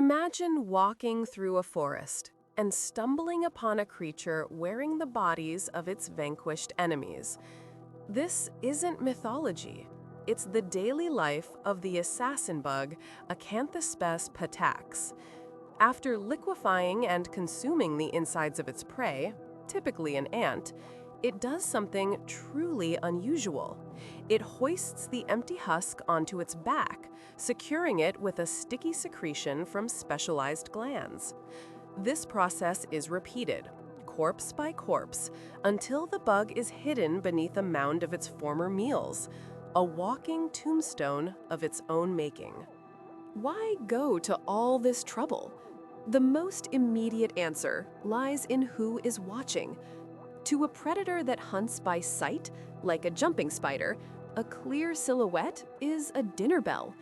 Imagine walking through a forest and stumbling upon a creature wearing the bodies of its vanquished enemies. This isn't mythology. It's the daily life of the assassin bug, Acanthospes patax. After liquefying and consuming the insides of its prey, typically an ant, it does something truly unusual. It hoists the empty husk onto its back, securing it with a sticky secretion from specialized glands. This process is repeated, corpse by corpse, until the bug is hidden beneath a mound of its former meals, a walking tombstone of its own making. Why go to all this trouble? The most immediate answer lies in who is watching. To a predator that hunts by sight, like a jumping spider, a clear silhouette is a dinner bell.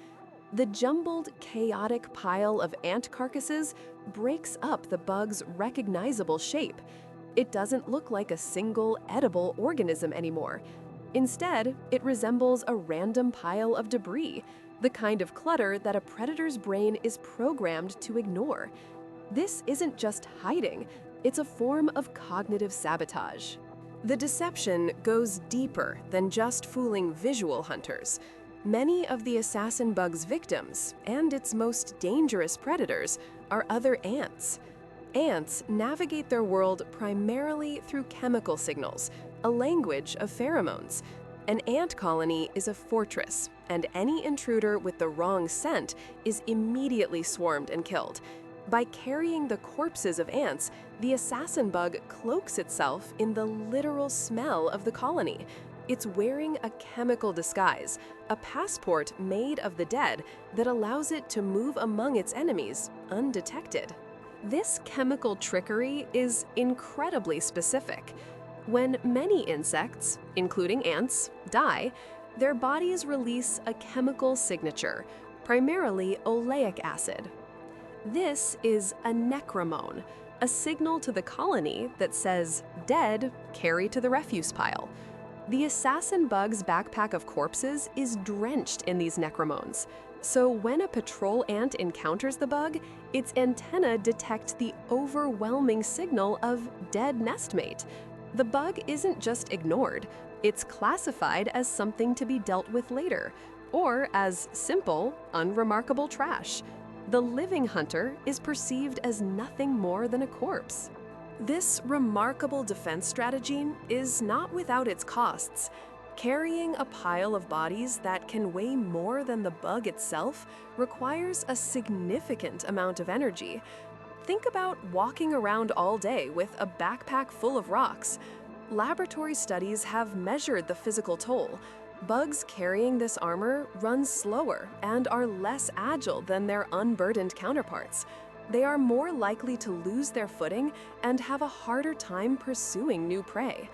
The jumbled, chaotic pile of ant carcasses breaks up the bug's recognizable shape. It doesn't look like a single edible organism anymore. Instead, it resembles a random pile of debris, the kind of clutter that a predator's brain is programmed to ignore. This isn't just hiding, it's a form of cognitive sabotage. The deception goes deeper than just fooling visual hunters. Many of the assassin bug's victims, and its most dangerous predators, are other ants. Ants navigate their world primarily through chemical signals, a language of pheromones. An ant colony is a fortress, and any intruder with the wrong scent is immediately swarmed and killed. By carrying the corpses of ants, the assassin bug cloaks itself in the literal smell of the colony. It's wearing a chemical disguise, a passport made of the dead that allows it to move among its enemies undetected. This chemical trickery is incredibly specific. When many insects, including ants, die, their bodies release a chemical signature, primarily oleic acid. This is a necromone, a signal to the colony that says, "Dead, carry to the refuse pile." The assassin bug's backpack of corpses is drenched in these necromones. So when a patrol ant encounters the bug, its antenna detect the overwhelming signal of dead nestmate. The bug isn't just ignored, it's classified as something to be dealt with later, or as simple, unremarkable trash. The living hunter is perceived as nothing more than a corpse. This remarkable defense strategy is not without its costs. Carrying a pile of bodies that can weigh more than the bug itself requires a significant amount of energy. Think about walking around all day with a backpack full of rocks. Laboratory studies have measured the physical toll. Bugs carrying this armor run slower and are less agile than their unburdened counterparts. They are more likely to lose their footing and have a harder time pursuing new prey.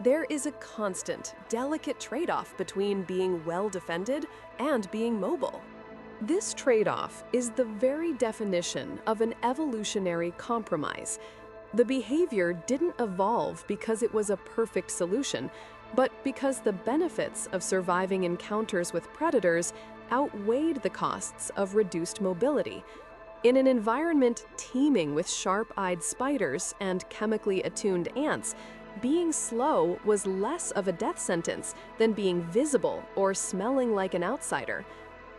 There is a constant, delicate trade-off between being well-defended and being mobile. This trade-off is the very definition of an evolutionary compromise. The behavior didn't evolve because it was a perfect solution, but because the benefits of surviving encounters with predators outweighed the costs of reduced mobility. In an environment teeming with sharp-eyed spiders and chemically attuned ants, being slow was less of a death sentence than being visible or smelling like an outsider.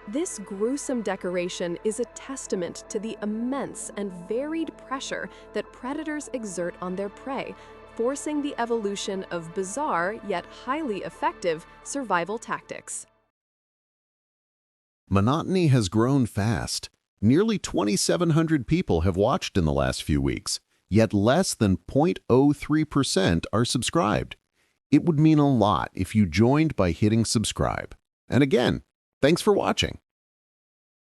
This gruesome decoration is a testament to the immense and varied pressure that predators exert on their prey, forcing the evolution of bizarre yet highly effective survival tactics. Monotony has grown fast. Nearly 2,700 people have watched in the last few weeks, yet less than 0.03% are subscribed. It would mean a lot if you joined by hitting subscribe. And again, thanks for watching.